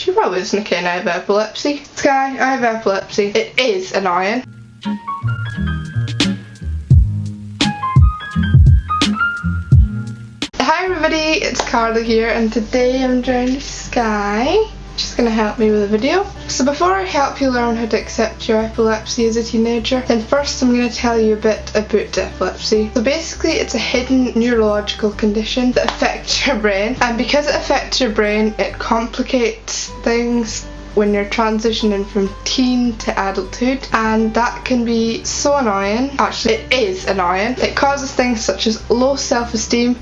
She probably isn't kidding. I have epilepsy. Sky, I have epilepsy. It is annoying. Hi everybody, it's Carla here, and today I'm joining Sky. She's going to help me with a video. So before I help you learn how to accept your epilepsy as a teenager, then first I'm going to tell you a bit about epilepsy. So basically it's a hidden neurological condition that affects your brain, and because it affects your brain it complicates things when you're transitioning from teen to adulthood, and that can be so annoying. Actually, it is annoying. It causes things such as low self-esteem,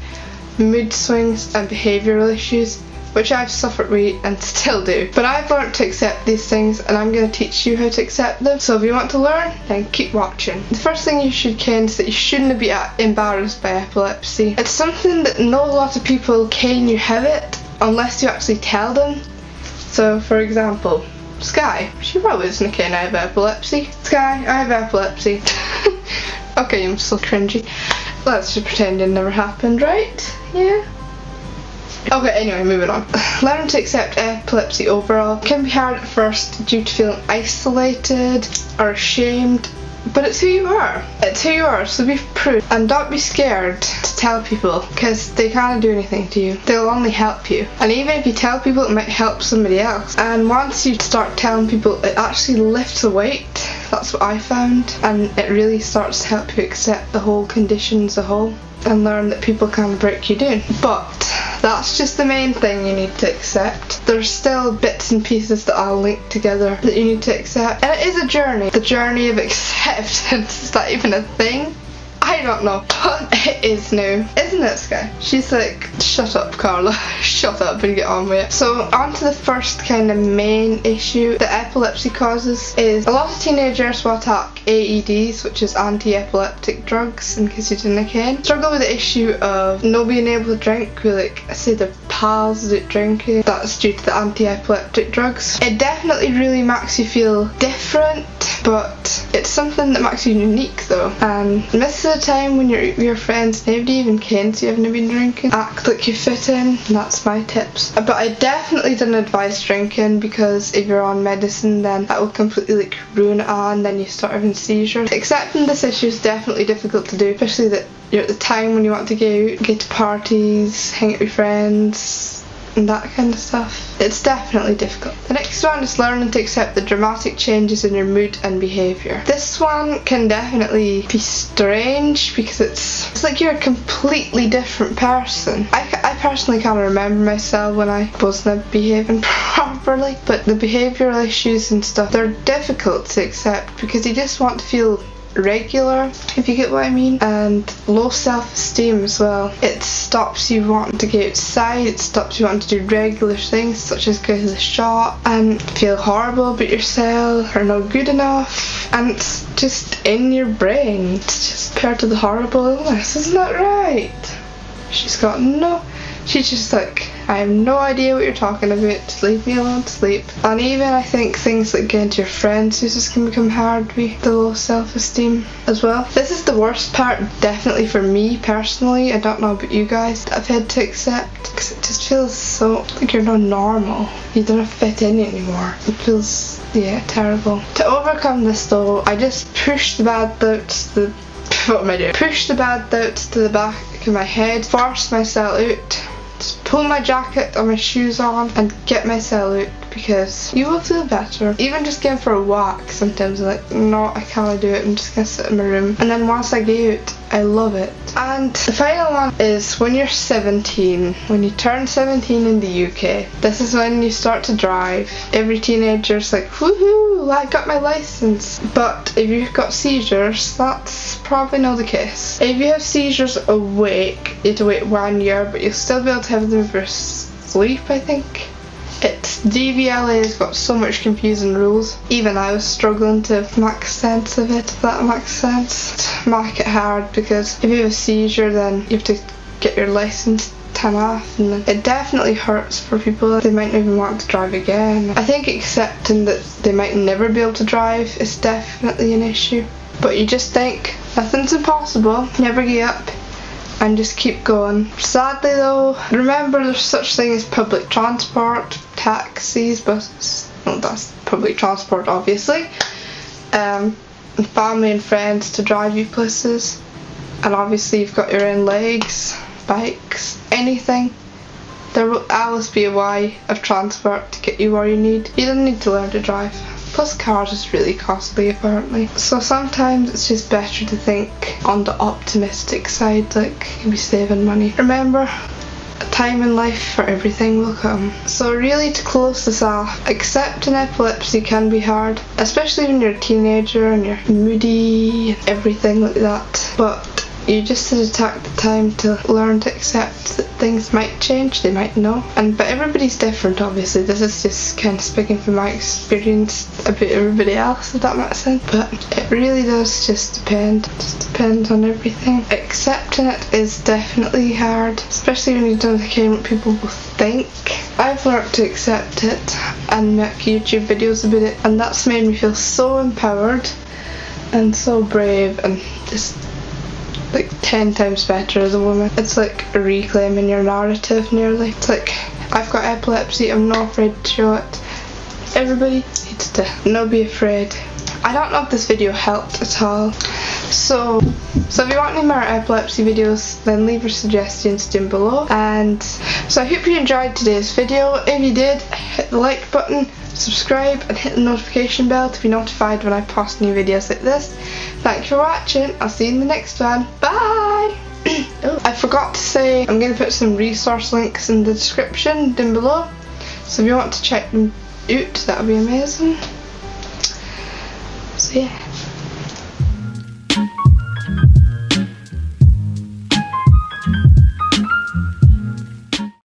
mood swings and behavioural issues, which I've suffered with and still do. But I've learned to accept these things, and I'm going to teach you how to accept them. So if you want to learn, then keep watching. The first thing you should ken is that you shouldn't be embarrassed by epilepsy. It's something that not a lot of people ken you have it unless you actually tell them. So for example, Sky, she probably doesn't ken I have epilepsy. Sky, I have epilepsy. Okay, I'm so cringy. Let's just pretend it never happened, right? Yeah. Okay, anyway, moving on. Learning to accept epilepsy overall can be hard at first due to feeling isolated or ashamed, but it's who you are. It's who you are, so be proud and don't be scared to tell people, because they can't do anything to you. They'll only help you. And even if you tell people, it might help somebody else. And once you start telling people, it actually lifts the weight. That's what I found, and it really starts to help you accept the whole condition as a whole and learn that people can't break you down. But that's just the main thing you need to accept. There's still bits and pieces that I'll link together that you need to accept, and it is a journey. The journey of acceptance. Is that even a thing? I don't know, but it is now, isn't it, Sky? She's like, shut up, Carla, shut up and get on with it. So on to the first kind of main issue that epilepsy causes is a lot of teenagers will attack AEDs, which is anti-epileptic drugs, in case you didn't ken. Struggle with the issue of not being able to drink with, like, say their pals that drinking. That's due to the anti-epileptic drugs. It definitely really makes you feel different, but it's something that makes you unique though. And most of the time when you're with your friends, nobody even cares you haven't been drinking. Act like you fit in, and that's my tips. But I definitely don't advise drinking, because if you're on medicine then that will completely like ruin it, and then you start having seizures. Accepting this issue is definitely difficult to do, especially that you're at the time when you want to go to parties, hang out with friends and that kind of stuff. It's definitely difficult. The next one is learning to accept the dramatic changes in your mood and behaviour. This one can definitely be strange, because it's like you're a completely different person. I personally can't remember myself when I wasn't behaving properly, but the behavioural issues and stuff, they're difficult to accept because you just want to feel regular, if you get what I mean. And low self-esteem as well. It stops you wanting to go outside, it stops you wanting to do regular things such as go to the shop and feel horrible about yourself or not good enough, and it's just in your brain. It's just part of the horrible illness, isn't that right? She's just like, I have no idea what you're talking about, just leave me alone to sleep. And even I think things like getting to your friends just can become hard with the low self-esteem as well. This is the worst part, definitely for me personally. I don't know about you guys, that I've had to accept, because it just feels so like you're not normal. You don't fit in anymore. It feels, yeah, terrible. To overcome this though, I just push the bad thoughts to push the bad thoughts to the back of my head, force myself out, just pull my jacket or my shoes on and get myself out, because you will feel better. Even just going for a walk, sometimes I'm like, no, I can't do it, I'm just gonna sit in my room. And then once I get out, I love it. And the final one is when you're 17, when you turn 17 in the UK, this is when you start to drive. Every teenager's like, woohoo, I got my license. But if you've got seizures, that's probably not the case. If you have seizures awake, you have to wait 1 year, but you'll still be able to have them for sleep, I think. DVLA has got so much confusing rules. Even I was struggling to make sense of it, if that makes sense. To make it hard, because if you have a seizure then you have to get your license time off, and it definitely hurts for people. They might not even want to drive again. I think accepting that they might never be able to drive is definitely an issue. But you just think nothing's impossible, never give up, and just keep going. Sadly though, remember there's such thing as public transport, taxis, buses, well that's public transport obviously, and family and friends to drive you places, and obviously you've got your own legs, bikes, anything. There will always be a way of transport to get you where you need. You don't need to learn to drive. Plus cars is really costly apparently. So sometimes it's just better to think on the optimistic side, like you'll be saving money. Remember, a time in life for everything will come. So really, to close this off, accepting epilepsy can be hard, especially when you're a teenager and you're moody and everything like that. But you just have to take the time to learn to accept that things might change, they might not. But everybody's different obviously. This is just kind of speaking from my experience about everybody else, if that makes sense. But it really does just depend. It just depends on everything. Accepting it is definitely hard, especially when you don't care what people will think. I've learned to accept it and make YouTube videos about it, and that's made me feel so empowered and so brave and just like 10 times better as a woman. It's like reclaiming your narrative nearly. It's like, I've got epilepsy, I'm not afraid to show it. Everybody needs to not be afraid. I don't know if this video helped at all. So if you want any more epilepsy videos, then leave your suggestions down below. And so I hope you enjoyed today's video. If you did, hit the like button, subscribe and hit the notification bell to be notified when I post new videos like this. Thank you for watching. I'll see you in the next one. Bye! Oh, I forgot to say, I'm going to put some resource links in the description down below. So if you want to check them out, that would be amazing. So yeah.